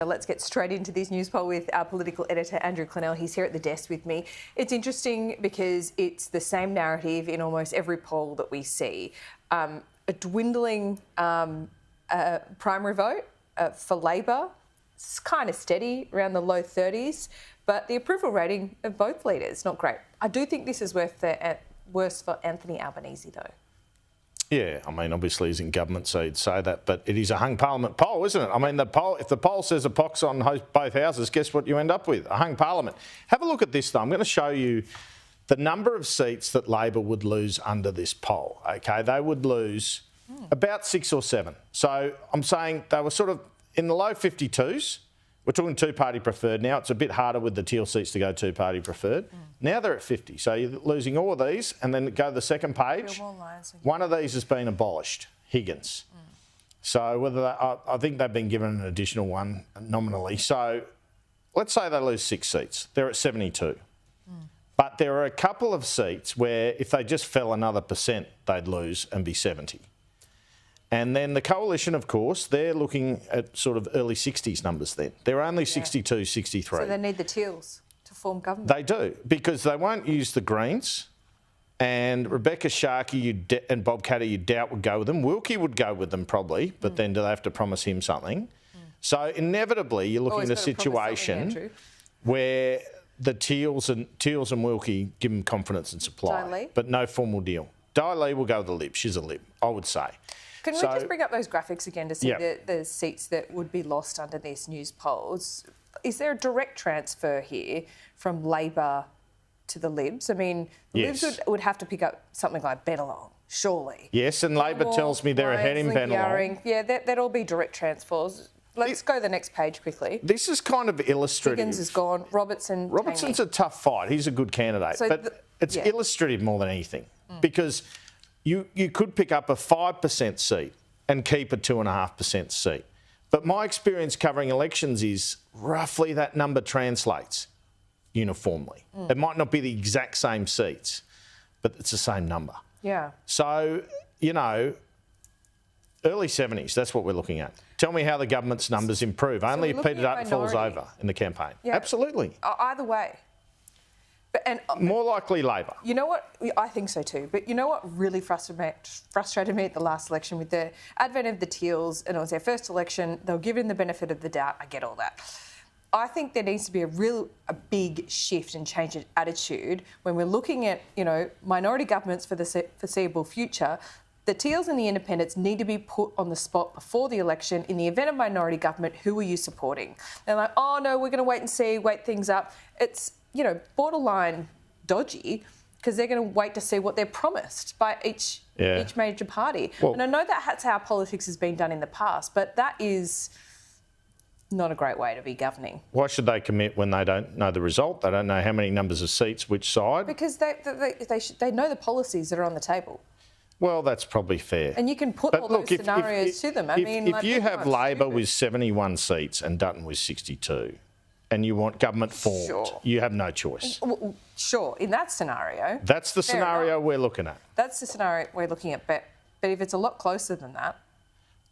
Let's get straight into this news poll with our political editor, Andrew Clennell. He's here at the desk with me. It's interesting because it's the same narrative in almost every poll that we see. A dwindling primary vote for Labor. It's kind of steady, around the low 30s, but the approval rating of both leaders, not great. I do think this is worse for Anthony Albanese, though. Yeah, I mean, obviously he's in government, so you'd say that, but it is a hung parliament poll, isn't it? I mean, if the poll says a pox on both houses, guess what you end up with? A hung parliament. Have a look at this, though. I'm going to show you the number of seats that Labor would lose under this poll, OK? They would lose about 6 or 7. So I'm saying they were sort of in the low 52s. We're talking two-party preferred now. It's a bit harder with the teal seats to go two-party preferred. Now they're at 50. So you're losing all of these, and then go to the second page. One of these has been abolished, Higgins. So whether I think they've been given an additional one nominally. So let's say they lose 6 seats. They're at 72. But there are a couple of seats where if they just fell another %, they'd lose and be 70. And then the coalition, of course, they're looking at sort of early 60s numbers then. They're only 62, 63. So they need the Teals to form government. They do, because they won't use the Greens. And Rebecca Sharkey and Bob Katter, you doubt, would go with them. Wilkie would go with them probably, but then do they have to promise him something? So inevitably you're looking at a situation where the Teals and Wilkie give them confidence and supply, but no formal deal. Di Lee will go with the Lib. She's a Lib, I would say. Can we just bring up those graphics again to see the seats that would be lost under these news polls? Is there a direct transfer here from Labor to the Libs? I mean, the Libs would have to pick up something like Bennelong, surely. Yes, and Labor tells me they're ahead in Bennelong. Yeah, that'd all be direct transfers. Let's go to the next page quickly. This is kind of illustrative. Higgins is gone. Robertson's a tough fight. He's a good candidate. So but it's illustrative more than anything because you could pick up a 5% seat and keep a 2.5% seat. But my experience covering elections is roughly that number translates uniformly. It might not be the exact same seats, but it's the same number. Yeah. So, you know, early 70s, that's what we're looking at. Tell me how the government's numbers improve. Only if Peter Dutton falls over in the campaign. Yeah. Absolutely. Either way. And more likely Labor. You know what? I think so too. But you know what really frustrated me at the last election with the advent of the Teals, and it was their first election. They were given the benefit of the doubt. I get all that. I think there needs to be a big shift and change in attitude when we're looking at, you know, minority governments for the foreseeable future. The Teals and the Independents need to be put on the spot before the election. In the event of minority government, who are you supporting? They're like, oh no, we're going to wait and see, wait things up. It's, you know, borderline dodgy because they're going to wait to see what they're promised by each major party. Well, and I know that's how politics has been done in the past, but that is not a great way to be governing. Why should they commit when they don't know the result? They don't know how many numbers of seats, which side? Because they know the policies that are on the table. Well, that's probably fair. And you can put all those scenarios to them. If you have Labor with 71 seats and Dutton with 62, and you want government formed, you have no choice. Sure, in that scenario. That's the scenario we're looking at. That's the scenario we're looking at, but if it's a lot closer than that.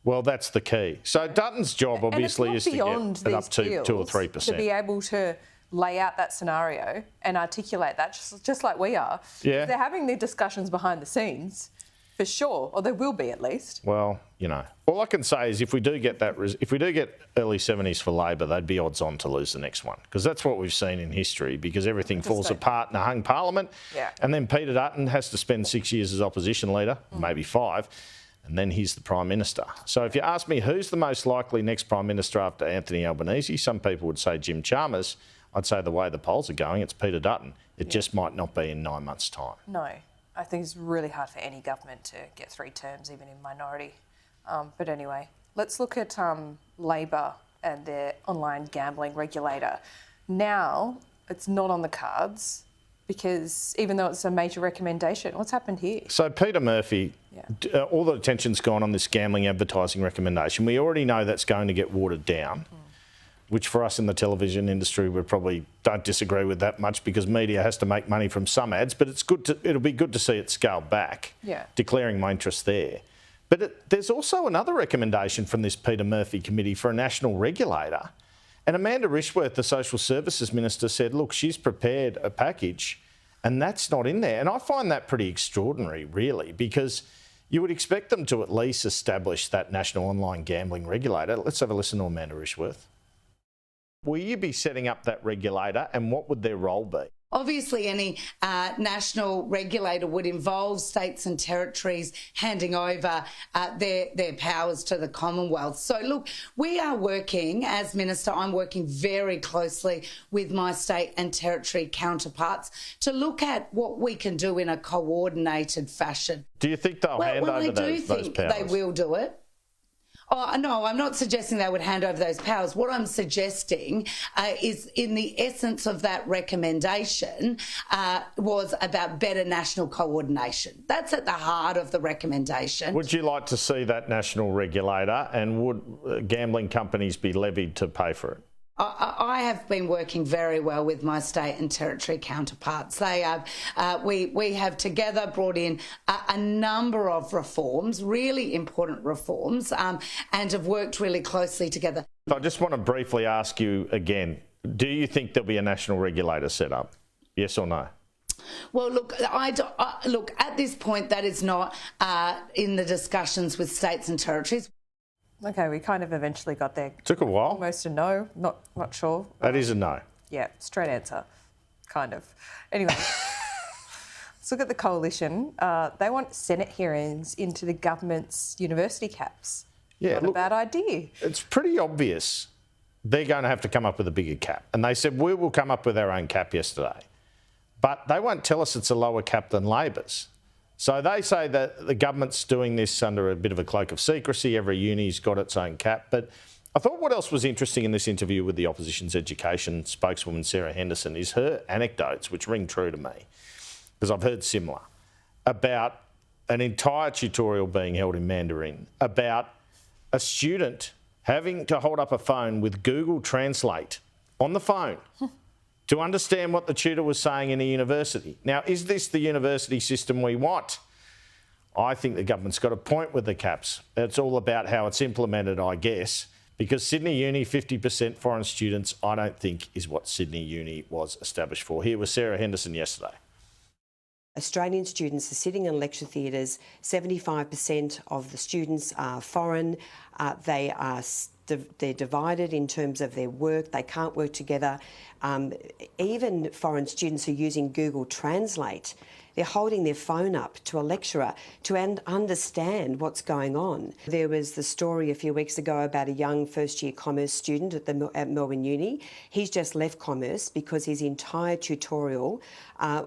Well, that's the key. So Dutton's job obviously is to get it up to 2 or 3%. To be able to lay out that scenario and articulate that just like we are. Yeah. They're having their discussions behind the scenes. For sure, or there will be at least. Well, you know, all I can say is if we do get early 70s for Labor, they'd be odds on to lose the next one because that's what we've seen in history because everything falls apart in a hung parliament and then Peter Dutton has to spend 6 years as opposition leader, maybe 5, and then he's the Prime Minister. So if you ask me who's the most likely next Prime Minister after Anthony Albanese, some people would say Jim Chalmers. I'd say the way the polls are going, it's Peter Dutton. It just might not be in 9 months' time. No. I think it's really hard for any government to get 3 terms, even in minority. But anyway, let's look at Labor and their online gambling regulator. Now, it's not on the cards because even though it's a major recommendation, what's happened here? So Peter Murphy, all the attention's gone on this gambling advertising recommendation. We already know that's going to get watered down. Which for us in the television industry, we probably don't disagree with that much because media has to make money from some ads, but it'll be good to see it scaled back, declaring my interest there. But there's also another recommendation from this Peter Murphy committee for a national regulator And Amanda Rishworth, the Social Services Minister, said, look, she's prepared a package and that's not in there. And I find that pretty extraordinary, really, because you would expect them to at least establish that national online gambling regulator. Let's have a listen to Amanda Rishworth. Will you be setting up that regulator and what would their role be? Obviously, any national regulator would involve states and territories handing over their powers to the Commonwealth. So, look, we are working, as Minister, I'm working very closely with my state and territory counterparts to look at what we can do in a coordinated fashion. Do you think they'll hand over those powers? They will do it. Oh, no, I'm not suggesting they would hand over those powers. What I'm suggesting is in the essence of that recommendation was about better national coordination. That's at the heart of the recommendation. Would you like to see that national regulator, and would gambling companies be levied to pay for it? I have been working very well with my state and territory counterparts. They have, we have together brought in a number of reforms, really important reforms, and have worked really closely together. I just want to briefly ask you again, do you think there'll be a national regulator set up? Yes or no? Well, look, look, at this point, that is not in the discussions with states and territories. Okay, we kind of eventually got there. Took a while. Almost a no, not sure. That is a no. Yeah, straight answer, kind of. Anyway, let's look at the coalition. They want Senate hearings into the government's university caps. Yeah, not a bad idea. It's pretty obvious they're going to have to come up with a bigger cap. And they said, we will come up with our own cap yesterday. But they won't tell us it's a lower cap than Labor's. So they say that the government's doing this under a bit of a cloak of secrecy. Every uni's got its own cap. But I thought what else was interesting in this interview with the opposition's education spokeswoman, Sarah Henderson, is her anecdotes, which ring true to me, because I've heard similar, about an entire tutorial being held in Mandarin, about a student having to hold up a phone with Google Translate on the phone to understand what the tutor was saying in a university. Now, is this the university system we want? I think the government's got a point with the caps. It's all about how it's implemented, I guess, because Sydney Uni, 50% foreign students, I don't think is what Sydney Uni was established for. Here was Sarah Henderson yesterday. Australian students are sitting in lecture theatres. 75% of the students are foreign. They're divided in terms of their work. They can't work together. Even foreign students who are using Google Translate, they're holding their phone up to a lecturer to understand what's going on. There was the story a few weeks ago about a young first-year commerce student at Melbourne Uni. He's just left commerce because his entire tutorial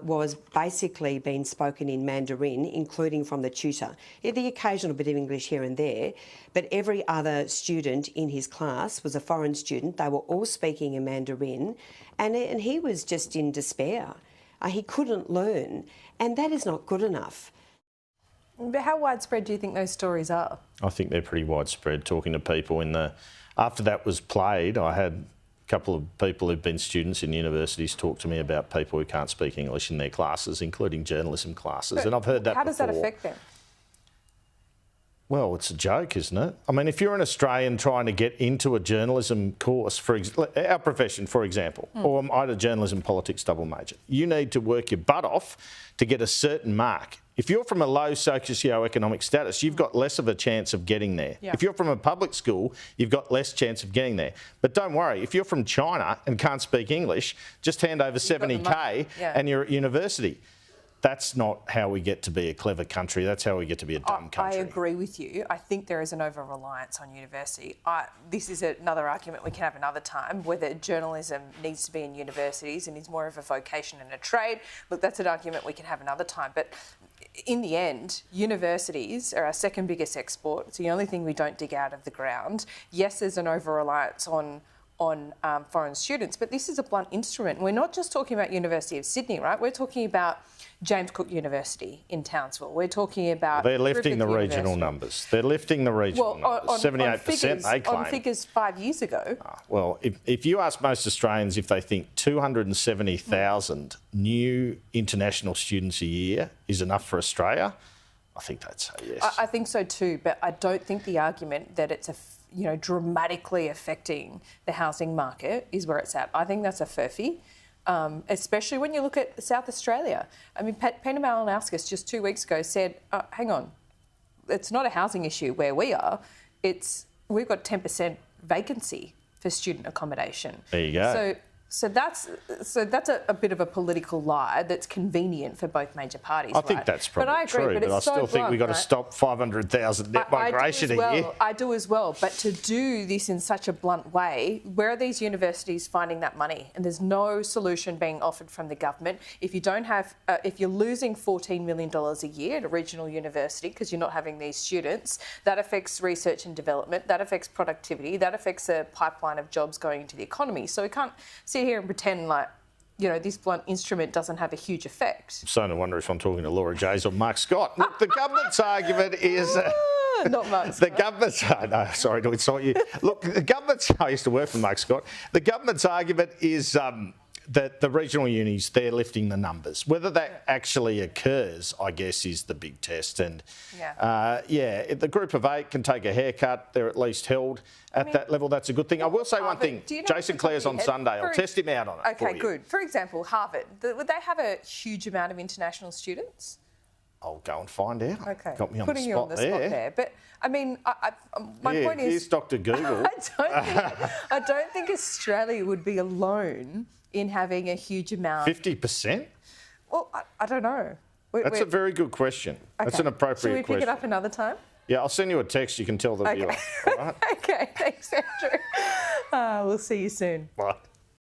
was basically being spoken in Mandarin, including from the tutor. The occasional bit of English here and there, but every other student in his class was a foreign student. They were all speaking in Mandarin, and he was just in despair. He couldn't learn, and that is not good enough. But how widespread do you think those stories are? I think they're pretty widespread. Talking to people after that was played, I had a couple of people who've been students in universities talk to me about people who can't speak English in their classes, including journalism classes, and I've heard that How does before. that affect them? Well, it's a joke, isn't it? I mean, if you're an Australian trying to get into a journalism course, our profession, for example, or I had a journalism politics double major, you need to work your butt off to get a certain mark. If you're from a low socio-economic status, you've got less of a chance of getting there. Yeah. If you're from a public school, you've got less chance of getting there. But don't worry, if you're from China and can't speak English, just hand over 70K and you're at university. That's not how we get to be a clever country. That's how we get to be a dumb country. I agree with you. I think there is an over-reliance on university. This is another argument we can have another time, whether journalism needs to be in universities and is more of a vocation and a trade. Look, that's an argument we can have another time. But in the end, universities are our second biggest export. It's the only thing we don't dig out of the ground. Yes, there's an over-reliance on foreign students, but this is a blunt instrument. We're not just talking about University of Sydney, right? We're talking about James Cook University in Townsville. We're talking about... They're lifting the regional numbers. They're lifting the regional numbers. 78% they claim. On figures 5 years ago. Well, if you ask most Australians if they think 270,000 new international students a year is enough for Australia, I think they'd say yes. I think so too, but I don't think the argument that it's dramatically affecting the housing market is where it's at. I think that's a furphy, especially when you look at South Australia. I mean, Peter Malinowskis just 2 weeks ago said, hang on, it's not a housing issue where we are. We've got 10% vacancy for student accommodation. There you go. So that's a bit of a political lie that's convenient for both major parties. I think that's probably true, but I still think we've got to stop 500,000 net migration a year. I do as well, but to do this in such a blunt way, where are these universities finding that money? And there's no solution being offered from the government. If you don't have, if you're losing $14 million a year at a regional university because you're not having these students, that affects research and development, that affects productivity, that affects a pipeline of jobs going into the economy. So we can't sit here and pretend like, this blunt instrument doesn't have a huge effect. I'm starting to wonder if I'm talking to Laura Jays or Mark Scott. Look, the government's argument is... not Mark Scott. The government's... no, sorry to insult you. Look, the government's... I used to work for Mark Scott. The government's argument is... that the regional unis, they're lifting the numbers. Whether that actually occurs, I guess, is the big test. And, if the group of 8 can take a haircut, they're at least held at that level. That's a good thing. I will say one thing. Jason Clare's on Sunday. I'll test him out on it. Okay, good. For example, Harvard, would they have a huge amount of international students? I'll go and find out. Okay. Got me on Putting the you on the spot there. But, I mean, my point is... Here's Dr. Google. I don't think Australia would be alone in having a huge amount. 50%? Well, I don't know. That's a very good question. Okay. That's an appropriate question. Should we pick it up another time? Yeah, I'll send you a text. You can tell the viewer. All right? Okay, thanks, Andrew. We'll see you soon. Bye.